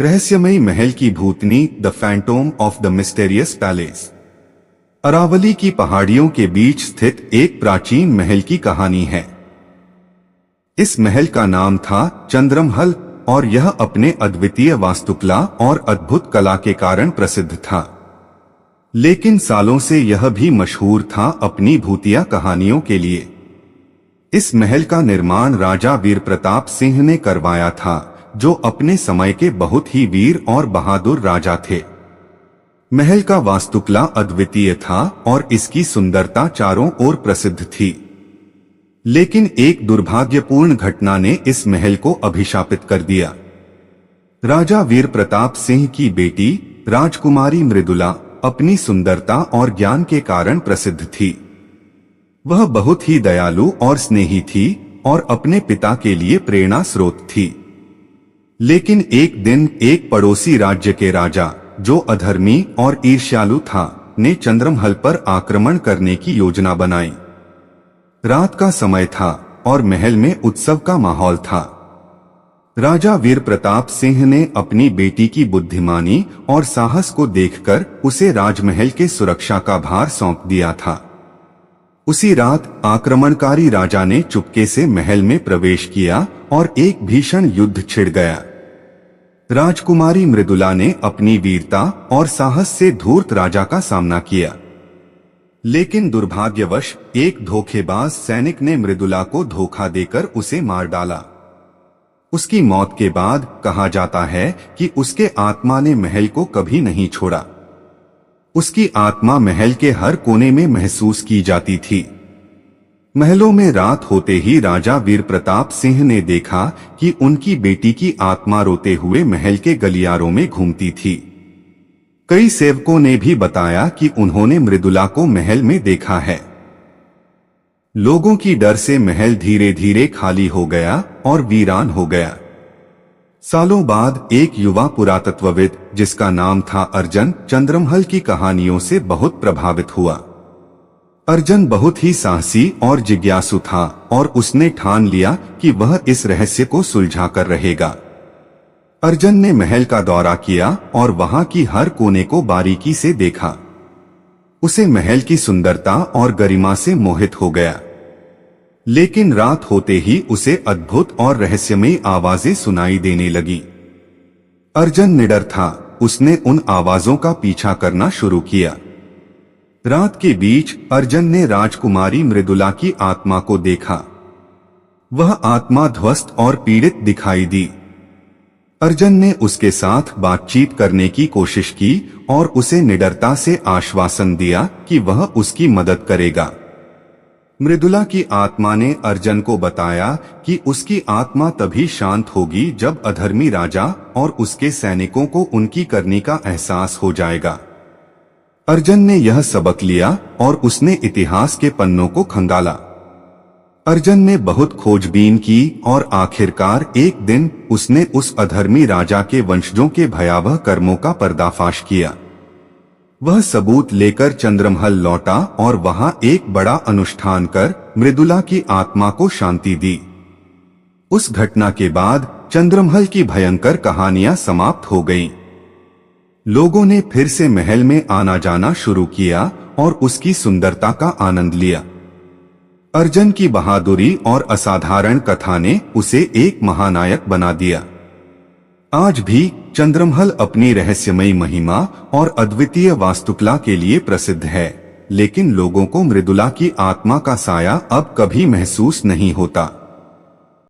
रहस्यमयी महल की भूतनी, the phantom of the mysterious palace. Aravalli की पहाड़ियों के बीच स्थित एक प्राचीन महल की कहानी है। इस महल का नाम था चंद्रमहल और यह अपने अद्वितीय वास्तुकला और अद्भुत कला के कारण प्रसिद्ध था। लेकिन सालों से यह भी मशहूर था अपनी भूतिया कहानियों के लिए। इस महल का निर्माण राजा वीर प्रताप सिंह ने करवाया था, जो अपने समय के बहुत ही वीर और बहादुर राजा थे। महल का वास्तुकला अद्वितीय था और इसकी सुंदरता चारों ओर प्रसिद्ध थी। लेकिन एक दुर्भाग्यपूर्ण घटना ने इस महल को अभिशापित कर दिया। राजा वीर प्रताप सिंह की बेटी राजकुमारी मृदुला अपनी सुंदरता और ज्ञान के कारण प्रसिद्ध थी। वह बहुत ही दयालु और स्नेही थी और अपने पिता के लिए प्रेरणा स्रोत थी। लेकिन एक दिन एक पड़ोसी राज्य के राजा, जो अधर्मी और ईर्ष्यालु था, ने चंद्रमहल पर आक्रमण करने की योजना बनाई। रात का समय था और महल में उत्सव का माहौल था। राजा वीर प्रताप सिंह ने अपनी बेटी की बुद्धिमानी और साहस को देखकर उसे राजमहल के सुरक्षा का भार सौंप दिया था। उसी रात आक्रमणकारी राजा ने चुपके से महल में प्रवेश किया और एक भीषण युद्ध छिड़ गया। राजकुमारी मृदुला ने अपनी वीरता और साहस से धूर्त राजा का सामना किया। लेकिन दुर्भाग्यवश एक धोखेबाज सैनिक ने मृदुला को धोखा देकर उसे मार डाला। उसकी मौत के बाद कहा जाता है कि उसके आत्मा ने महल को कभी नहीं छोड़ा। उसकी आत्मा महल के हर कोने में महसूस की जाती थी। महलों में रात होते ही राजा वीर प्रताप सिंह ने देखा कि उनकी बेटी की आत्मा रोते हुए महल के गलियारों में घूमती थी। कई सेवकों ने भी बताया कि उन्होंने मृदुला को महल में देखा है। लोगों की डर से महल धीरे धीरे खाली हो गया और वीरान हो गया। सालों बाद एक युवा पुरातत्वविद, जिसका नाम था अर्जन, चंद्रमहल की कहानियों से बहुत प्रभावित हुआ। अर्जन बहुत ही साहसी और जिज्ञासु था और उसने ठान लिया कि वह इस रहस्य को सुलझाकर रहेगा। अर्जन ने महल का दौरा किया और वहां की हर कोने को बारीकी से देखा। उसे महल की सुंदरता और गरिमा से मोहित हो गया। लेकिन रात होते ही उसे अद्भुत और रहस्यमयी आवाजें सुनाई देने लगी। अर्जन निडर था। उसने उन आवाजों का पीछा करना शुरू किया। रात के बीच अर्जन ने राजकुमारी मृदुला की आत्मा को देखा। वह आत्मा ध्वस्त और पीड़ित दिखाई दी। अर्जन ने उसके साथ बातचीत करने की कोशिश की और उसे निडरता से आश्वासन दिया कि वह उसकी मदद करेगा। मृदुला की आत्मा ने अर्जन को बताया कि उसकी आत्मा तभी शांत होगी जब अधर्मी राजा और उसके सैनिकों को उनकी करनी का एहसास हो जाएगा। अर्जन ने यह सबक लिया और उसने इतिहास के पन्नों को खंगाला। अर्जन ने बहुत खोजबीन की और आखिरकार एक दिन उसने उस अधर्मी राजा के वंशजों के भयावह कर्मों का पर्दाफाश किया। वह सबूत लेकर चंद्रमहल लौटा और वहां एक बड़ा अनुष्ठान कर मृदुला की आत्मा को शांति दी। उस घटना के बाद चंद्रमहल की भयंकर कहानियां समाप्त हो गईं। लोगों ने फिर से महल में आना जाना शुरू किया और उसकी सुंदरता का आनंद लिया। अर्जन की बहादुरी और असाधारण कथा ने उसे एक महानायक बना दिया। आज भी चंद्रमहल अपनी रहस्यमयी महिमा और अद्वितीय वास्तुकला के लिए प्रसिद्ध है, लेकिन लोगों को मृदुला की आत्मा का साया अब कभी महसूस नहीं होता।